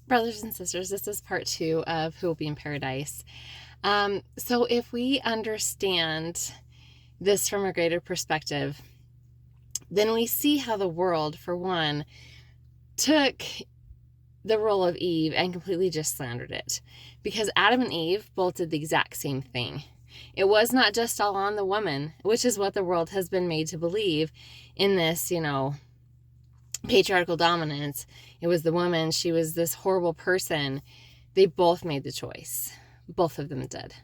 Brothers and sisters, this is part 2 of Who Will Be in Paradise. So if we understand this from a greater perspective, then we see how the world, for one, took the role of Eve and completely just slandered it. Because Adam and Eve both did the exact same thing. It was not just all on the woman, which is what the world has been made to believe in this, patriarchal dominance. It was the woman. She was this horrible person. They both made the choice. Both of them did.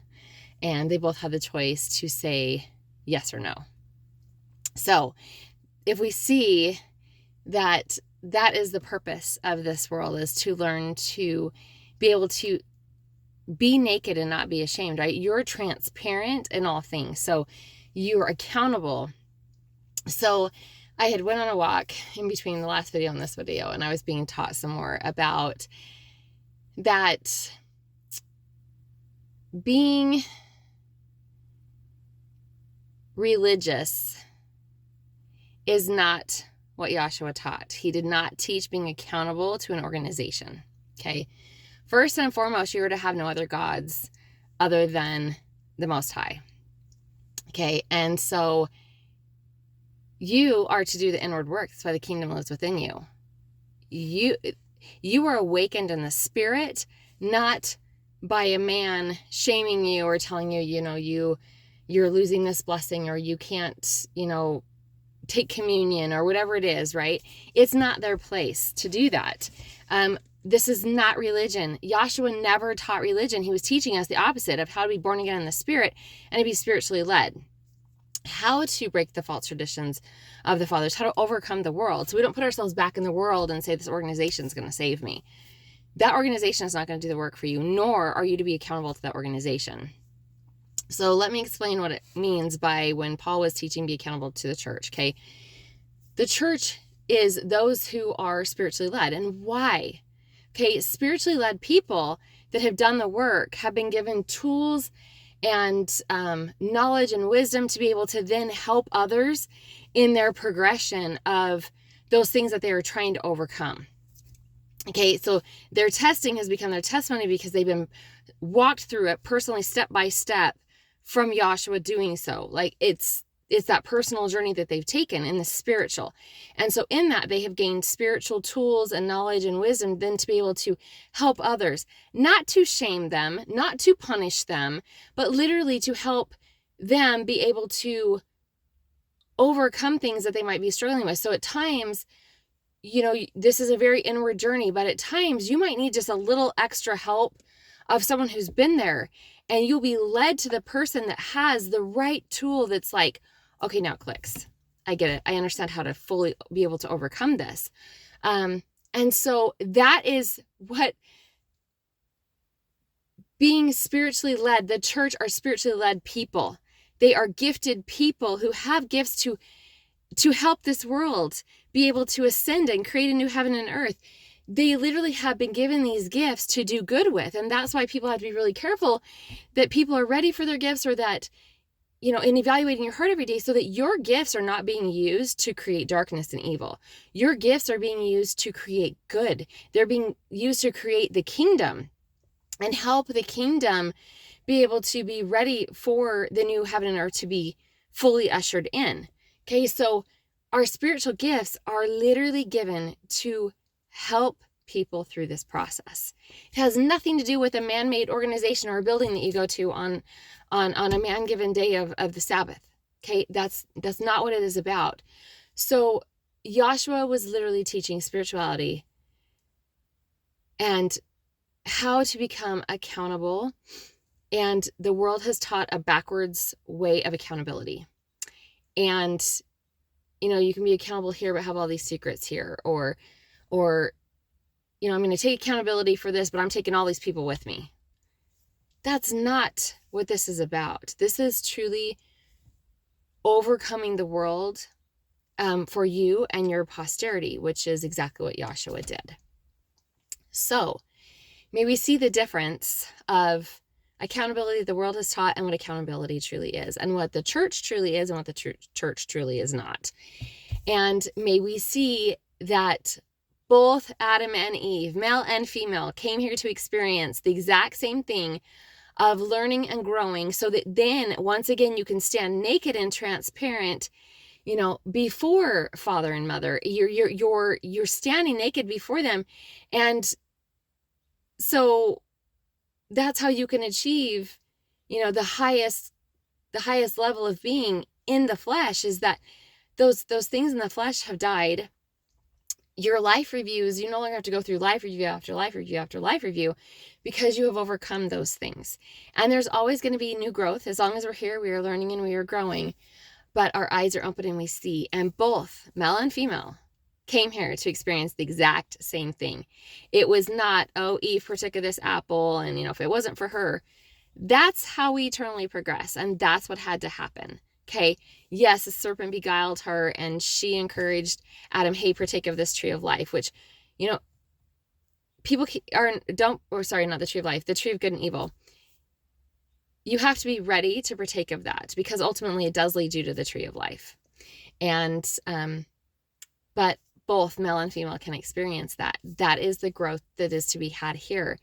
And they both had the choice to say yes or no. So if we see that that is the purpose of this world, is to learn to be able to be naked and not be ashamed, right? You're transparent in all things. So you're accountable. So I had went on a walk in between the last video and this video, and I was being taught some more about that being religious is not what Yahshua taught. He did not teach being accountable to an organization, okay? First and foremost, you are to have no other gods other than the Most High, okay? And so you are to do the inward work. That's why the kingdom lives within you. You are awakened in the spirit, not by a man shaming you or telling you, you're losing this blessing, or you can't, take communion, or whatever it is, right? It's not their place to do that. This is not religion. Yahshua never taught religion. He was teaching us the opposite of how to be born again in the spirit and to be spiritually led. How to break the false traditions of the fathers, how to overcome the world. So we don't put ourselves back in the world and say this organization is going to save me. That organization is not going to do the work for you, nor are you to be accountable to that organization. So let me explain what it means by when Paul was teaching be accountable to the church, okay? The church is those who are spiritually led. And why? Okay, spiritually led people that have done the work have been given tools and knowledge and wisdom to be able to then help others in their progression of those things that they are trying to overcome. Okay, so their testing has become their testimony because they've been walked through it personally, step by step, from Yahshua doing so. Like it's that personal journey that they've taken in the spiritual. And so in that, they have gained spiritual tools and knowledge and wisdom then to be able to help others, not to shame them, not to punish them, but literally to help them be able to overcome things that they might be struggling with. So at times, this is a very inward journey, but at times you might need just a little extra help of someone who's been there, and you'll be led to the person that has the right tool that's like, okay, now it clicks. I get it. I understand how to fully be able to overcome this. And so that is what being spiritually led, the church are spiritually led people. They are gifted people who have gifts to help this world be able to ascend and create a new heaven and earth. They literally have been given these gifts to do good with. And that's why people have to be really careful that people are ready for their gifts, or that, in evaluating your heart every day, so that your gifts are not being used to create darkness and evil. Your gifts are being used to create good. They're being used to create the kingdom and help the kingdom be able to be ready for the new heaven and earth to be fully ushered in. Okay, so our spiritual gifts are literally given to help people through this process. It has nothing to do with a man-made organization or a building that you go to on a man-given day of the Sabbath. Okay, that's not what it is about. So Yahshua was literally teaching spirituality and how to become accountable, and the world has taught a backwards way of accountability. And you can be accountable here but have all these secrets here, or I'm going to take accountability for this, but I'm taking all these people with me. That's not what this is about. This is truly overcoming the world for you and your posterity, which is exactly what Yahshua did. So may we see the difference of accountability the world has taught and what accountability truly is, and what the church truly is and what the church truly is not. And may we see that both Adam and Eve, male and female, came here to experience the exact same thing of learning and growing, so that then once again you can stand naked and transparent, before father and mother. You're standing naked before them. And so that's how you can achieve, the highest level of being in the flesh, is that those things in the flesh have died. Your life reviews, you no longer have to go through life review after life review after life review, because you have overcome those things. And there's always going to be new growth. As long as we're here, we are learning and we are growing, but our eyes are open and we see. And both male and female came here to experience the exact same thing. It was not, oh, Eve partook of this apple, and if it wasn't for her. That's how we eternally progress, and that's what had to happen. Okay, yes, the serpent beguiled her, and she encouraged Adam, hey, partake of this tree of life, which, people not the tree of life, the tree of good and evil. You have to be ready to partake of that, because ultimately it does lead you to the tree of life. And, but both male and female can experience that. That is the growth that is to be had here.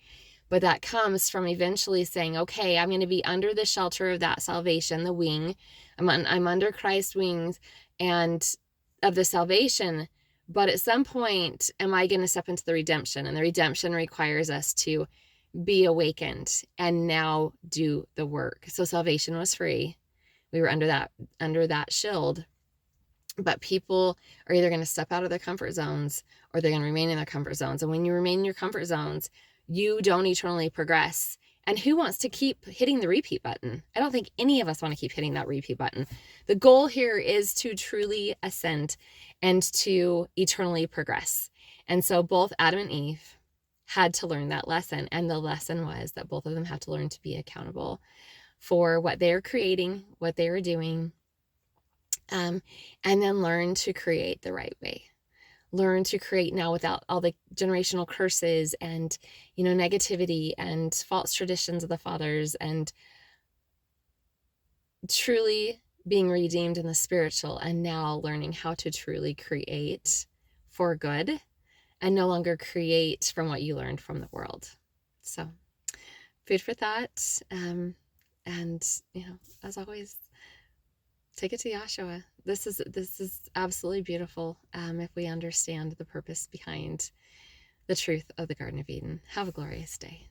But that comes from eventually saying, okay, I'm going to be under the shelter of that salvation, the wing. I'm under Christ's wings and of the salvation. But at some point, am I going to step into the redemption? And the redemption requires us to be awakened and now do the work. So salvation was free. We were under that shield. But people are either going to step out of their comfort zones, or they're going to remain in their comfort zones. And when you remain in your comfort zones, you don't eternally progress. And who wants to keep hitting the repeat button? I don't think any of us want to keep hitting that repeat button. The goal here is to truly ascend and to eternally progress. And so both Adam and Eve had to learn that lesson. And the lesson was that both of them have to learn to be accountable for what they're creating, what they were doing, and then learn to create the right way. Learn to create now without all the generational curses and, negativity and false traditions of the fathers, and truly being redeemed in the spiritual, and now learning how to truly create for good and no longer create from what you learned from the world. So food for thought. And, as always, take it to Yahshua. This is absolutely beautiful if we understand the purpose behind the truth of the Garden of Eden. Have a glorious day.